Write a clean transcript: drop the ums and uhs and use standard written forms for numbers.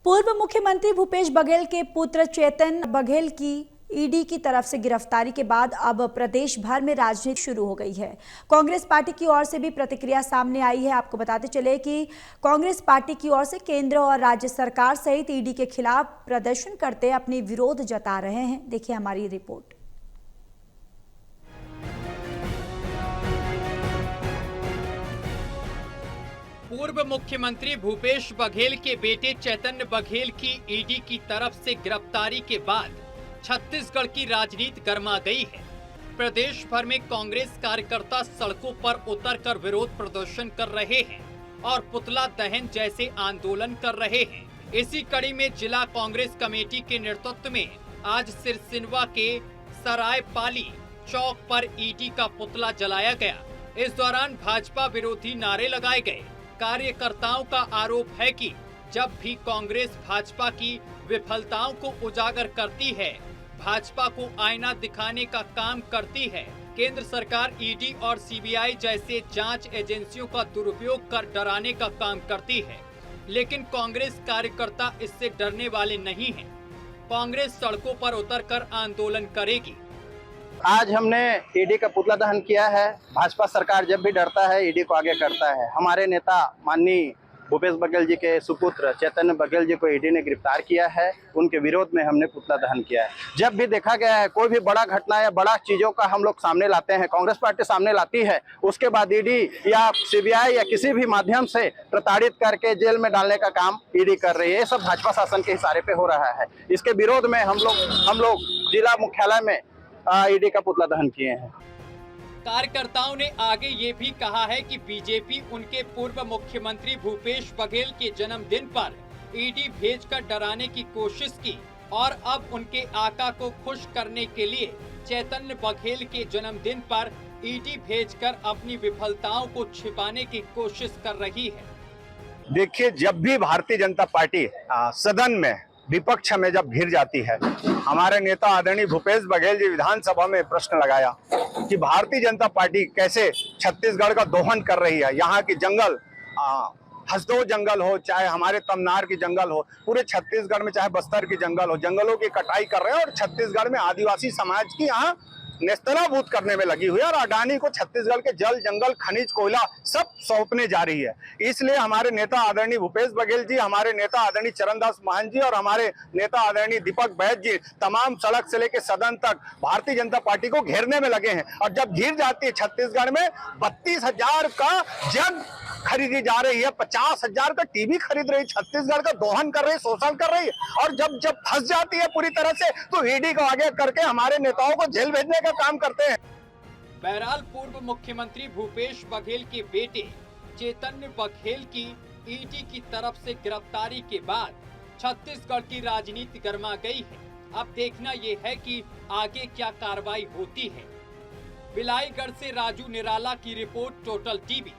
पूर्व मुख्यमंत्री भूपेश बघेल के पुत्र चेतन बघेल की ईडी की तरफ से गिरफ्तारी के बाद अब प्रदेश भर में राजनीति शुरू हो गई है। कांग्रेस पार्टी की ओर से भी प्रतिक्रिया सामने आई है। आपको बताते चले कि कांग्रेस पार्टी की ओर से केंद्र और राज्य सरकार सहित ईडी के खिलाफ प्रदर्शन करते अपनी विरोध जता रहे हैं। देखिए हमारी रिपोर्ट। पूर्व मुख्यमंत्री भूपेश बघेल के बेटे चेतन बघेल की ईडी की तरफ से गिरफ्तारी के बाद छत्तीसगढ़ की राजनीति गर्मा गई है। प्रदेश भर में कांग्रेस कार्यकर्ता सड़कों पर उतरकर विरोध प्रदर्शन कर रहे हैं और पुतला दहन जैसे आंदोलन कर रहे हैं। इसी कड़ी में जिला कांग्रेस कमेटी के नेतृत्व में आज सिरसिनवा के सरायपाली चौक पर ईडी का पुतला जलाया गया। इस दौरान भाजपा विरोधी नारे लगाए गए। कार्यकर्ताओं का आरोप है कि जब भी कांग्रेस भाजपा की विफलताओं को उजागर करती है, भाजपा को आईना दिखाने का काम करती है। केंद्र सरकार ईडी और सीबीआई जैसे जांच एजेंसियों का दुरुपयोग कर डराने का काम करती है, लेकिन कांग्रेस कार्यकर्ता इससे डरने वाले नहीं हैं। कांग्रेस सड़कों पर उतरकर आंदोलन करेगी। आज हमने ईडी का पुतला दहन किया है। भाजपा सरकार जब भी डरता है ईडी को आगे करता है। हमारे नेता माननीय भूपेश बघेल जी के सुपुत्र चेतन बघेल जी को ईडी ने गिरफ्तार किया है। उनके विरोध में हमने पुतला दहन किया है। जब भी देखा गया है कोई भी बड़ा घटना या बड़ा चीजों का हम लोग सामने लाते हैं, कांग्रेस पार्टी सामने लाती है, उसके बाद ईडी या सीबीआई या किसी भी माध्यम से प्रताड़ित करके जेल में डालने का काम ईडी कर रही है। ये सब भाजपा शासन के इशारे पे हो रहा है। इसके विरोध में हम लोग जिला मुख्यालय में ईडी का पुतला दहन किए हैं। कार्यकर्ताओं ने आगे ये भी कहा है कि बीजेपी उनके पूर्व मुख्यमंत्री भूपेश बघेल के जन्मदिन पर ईडी भेजकर डराने की कोशिश की और अब उनके आका को खुश करने के लिए चेतन बघेल के जन्मदिन पर ईडी भेजकर अपनी विफलताओं को छिपाने की कोशिश कर रही है। देखिए, जब भी भारतीय जनता पार्टी सदन में विपक्ष में जब घिर जाती है, हमारे नेता आदरणीय भूपेश बघेल जी विधानसभा में प्रश्न लगाया कि भारतीय जनता पार्टी कैसे छत्तीसगढ़ का दोहन कर रही है। यहाँ की जंगल, हसदो जंगल हो, चाहे हमारे तमनार की जंगल हो, पूरे छत्तीसगढ़ में चाहे बस्तर की जंगल हो, जंगलों की कटाई कर रहे हैं और छत्तीसगढ़ में आदिवासी समाज की यहाँ नेस्तनाबूद करने में लगी हुई है और अडानी को छत्तीसगढ़ के जल, जंगल, खनिज, कोयला सब सौंपने जा रही है। इसलिए हमारे नेता आदरणीय भूपेश बघेल जी, हमारे नेता आदरणीय चरणदास महंत जी और हमारे नेता आदरणीय दीपक बैद जी तमाम सड़क से लेकर सदन तक भारतीय जनता पार्टी को घेरने में लगे हैं। और जब घिर जाती है छत्तीसगढ़ में 32,000 का जग खरीदी जा रही है, 50,000 का टीवी खरीद रही, छत्तीसगढ़ का दोहन कर रही, शोषण कर रही है और जब फंस जाती है पूरी तरह से तो ईडी को आगे करके हमारे नेताओं को जेल भेजने का काम करते हैं। बहरहाल पूर्व मुख्यमंत्री भूपेश बघेल के बेटे चेतन बघेल की ईडी की तरफ से गिरफ्तारी के बाद छत्तीसगढ़ की राजनीति गर्मा गई है। अब देखना ये है कि आगे क्या कार्रवाई होती है। बिलाईगढ़ से राजू निराला की रिपोर्ट, टोटल टीवी।